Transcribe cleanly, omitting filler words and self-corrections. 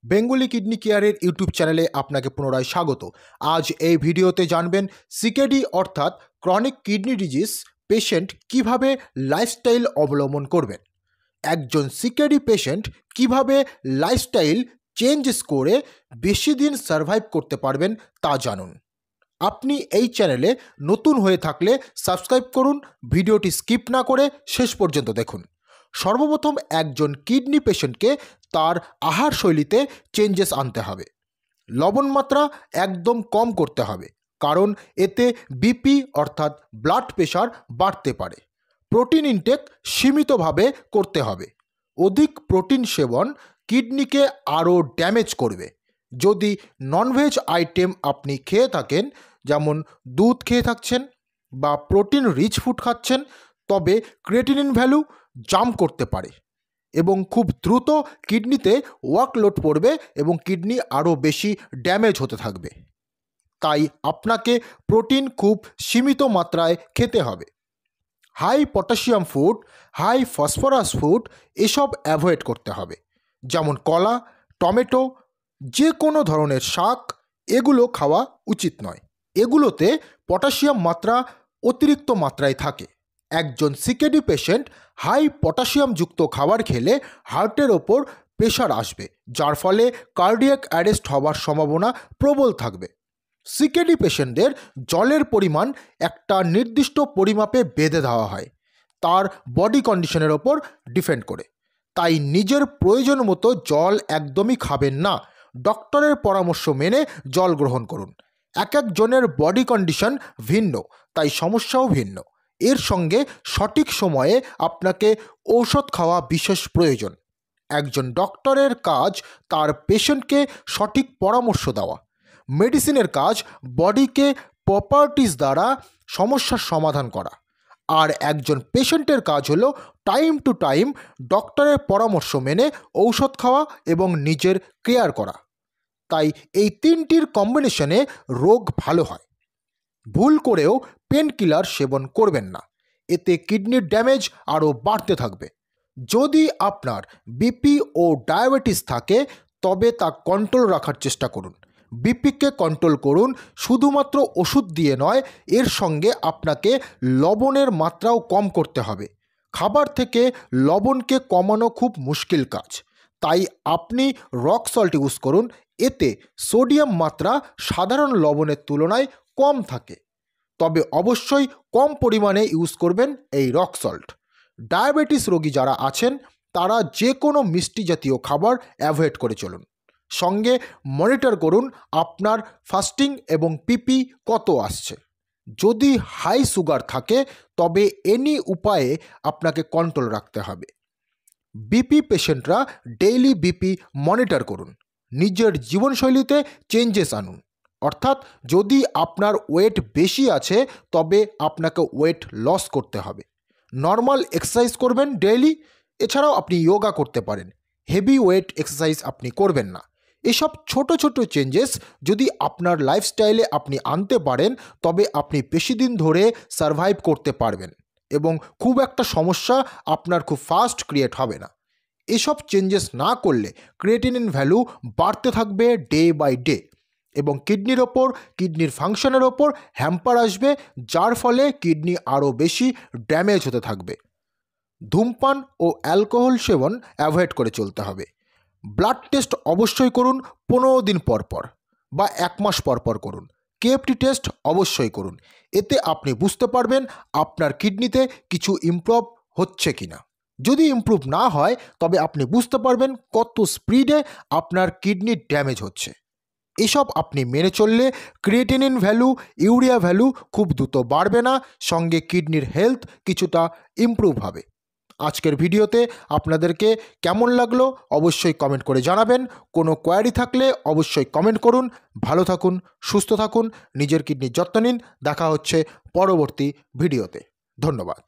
Bengali kidney কেয়ারের YouTube চ্যানেলে আপনাকে পুনরায় স্বাগত। আজ এই ভিডিওতে জানবেন সিকেডি অর্থাৎ ক্রনিক কিডনি ডিজিজ পেশেন্ট কিভাবে লাইফস্টাইল অবলম্বন করবেন। একজন সিকেডি পেশেন্ট কিভাবে লাইফস্টাইল চেঞ্জেস করে বেশি দিন সার্ভাইভ করতে পারবেন তা জানুন। আপনি এই চ্যানেলে নতুন হয়ে থাকলে সাবস্ক্রাইব করুন, ভিডিওটি স্কিপ না করে শেষ পর্যন্ত দেখুন। সর্বপ্রথম একজন কিডনি পেশেন্টকে তার আহার শৈলীতে চেঞ্জেস আনতে হবে। লবণ মাত্রা একদম কম করতে হবে, কারণ এতে বিপি অর্থাৎ ব্লাড প্রেশার বাড়তে পারে। প্রোটিন ইনটেক সীমিতভাবে করতে হবে। অধিক প্রোটিন সেবন কিডনিকে আরও ড্যামেজ করবে। যদি ননভেজ আইটেম আপনি খেয়ে থাকেন, যেমন দুধ খেয়ে থাকছেন বা প্রোটিন রিচ ফুড খাচ্ছেন, তবে ক্রিয়েটিনিন ভ্যালু জাম্প করতে পারে এবং খুব দ্রুত কিডনিতে ওয়ার্কলোড পড়বে এবং কিডনি আরও বেশি ড্যামেজ হতে থাকবে। তাই আপনাকে প্রোটিন খুব সীমিত মাত্রায় খেতে হবে। High potassium food, high phosphorus food এসব অ্যাভয়েড করতে হবে, যেমন কলা, টমেটো, যে কোনো ধরনের শাক এগুলো খাওয়া উচিত নয়। এগুলোতে পটাশিয়াম মাত্রা অতিরিক্ত মাত্রায় থাকে। একজন সিকেডি পেশেন্ট হাই পটাশিয়ামযুক্ত খাবার খেলে হার্টের ওপর প্রেশার আসবে, যার ফলে কার্ডিয়াক অ্যারেস্ট হওয়ার সম্ভাবনা প্রবল থাকবে। সিকেডি পেশেন্টদের জলের পরিমাণ একটা নির্দিষ্ট পরিমাপে বেঁধে দেওয়া হয়, তার বডি কন্ডিশনের ওপর ডিপেন্ড করে। তাই নিজের প্রয়োজন মতো জল একদমই খাবেন না। ডক্টরের পরামর্শ মেনে জল গ্রহণ করুন। এক একজনের বডি কন্ডিশন ভিন্ন, তাই সমস্যাও ভিন্ন। এর সঙ্গে সঠিক সময়ে আপনাকে ঔষধ খাওয়া বিশেষ প্রয়োজন। একজন ডক্টরের কাজ তার পেশেন্টকে সঠিক পরামর্শ দেওয়া। মেডিসিনের কাজ বডিকে প্রপার্টিস দ্বারা সমস্যার সমাধান করা। আর একজন পেশেন্টের কাজ হলো টাইম টু টাইম ডক্টরের পরামর্শ মেনে ঔষধ খাওয়া এবং নিজের কেয়ার করা। তাই এই তিনটির কম্বিনেশনে রোগ ভালো হয়। ভুল করেও পেন কিলার সেবন করবেন না, এতে কিডনির ড্যামেজ আরও বাড়তে থাকবে। যদি আপনার বিপি ও ডায়াবেটিস থাকে, তবে তা কন্ট্রোল রাখার চেষ্টা করুন। বিপিকে কন্ট্রোল করুন, শুধুমাত্র ওষুধ দিয়ে নয়, এর সঙ্গে আপনাকে লবণের মাত্রাও কম করতে হবে। খাবার থেকে লবণকে কমানো খুব মুশকিল কাজ, তাই আপনি রক সল্ট ইউজ করুন। এতে সোডিয়াম মাত্রা সাধারণ লবণের তুলনায় কম থাকে, তবে অবশ্যই কম পরিমাণে ইউজ করবেন এই রক সল্ট। ডায়াবেটিস রোগী যারা আছেন, তারা যে কোনো মিষ্টি জাতীয় খাবার অ্যাভয়েড করে চলুন। সঙ্গে মনিটর করুন আপনার ফাস্টিং এবং পিপি কত আসছে। যদি হাই সুগার থাকে, তবে এনি উপায়ে আপনাকে কন্ট্রোল রাখতে হবে। বিপি পেশেন্টরা ডেইলি বিপি মনিটর করুন। নিজের জীবনশৈলীতে চেঞ্জেস আনুন। অর্থাৎ যদি আপনার ওয়েট বেশি আছে, তবে আপনাকে ওয়েট লস করতে হবে। নর্মাল এক্সারসাইজ করবেন ডেইলি। এছাড়াও আপনি যোগা করতে পারেন। হেভি ওয়েট এক্সারসাইজ আপনি করবেন না। এসব ছোট ছোট চেঞ্জেস যদি আপনার লাইফস্টাইলে আপনি আনতে পারেন, তবে আপনি বেশি দিন ধরে সার্ভাইভ করতে পারবেন এবং খুব একটা সমস্যা আপনার খুব ফাস্ট ক্রিয়েট হবে না। এসব চেঞ্জেস না করলে ক্রিয়েটিনিন ভ্যালু বাড়তে থাকবে ডে বাই ডে এবং কিডনির ওপর, কিডনির ফাংশনের ওপর হ্যাম্পার আসবে, যার ফলে কিডনি আরও বেশি ড্যামেজ হতে থাকবে। ধূমপান ও অ্যালকোহল সেবন অ্যাভয়েড করে চলতে হবে। ব্লাড টেস্ট অবশ্যই করুন 15 দিন পর পর বা 1 মাস পর পর করুন। কেএফটি টেস্ট অবশ্যই করুন। এতে আপনি বুঝতে পারবেন আপনার কিডনিতে কিছু ইমপ্রুভ হচ্ছে কিনা। যদি ইমপ্রুভ না হয়, তবে আপনি বুঝতে পারবেন কত স্পিডে আপনার কিডনি ড্যামেজ হচ্ছে। এসব আপনি মেনে চললে ক্রিয়েটিনিন ভ্যালু, ইউরিয়া ভ্যালু খুব দ্রুত বাড়বে না, সঙ্গে কিডনির হেলথ কিছুটা ইমপ্রুভ হবে। আজকের ভিডিওতে আপনাদেরকে কেমন লাগলো অবশ্যই কমেন্ট করে জানাবেন। কোনো কোয়ারি থাকলে অবশ্যই কমেন্ট করুন। ভালো থাকুন, সুস্থ থাকুন, নিজের কিডনির যত্ন নিন। দেখা হচ্ছে পরবর্তী ভিডিওতে। ধন্যবাদ।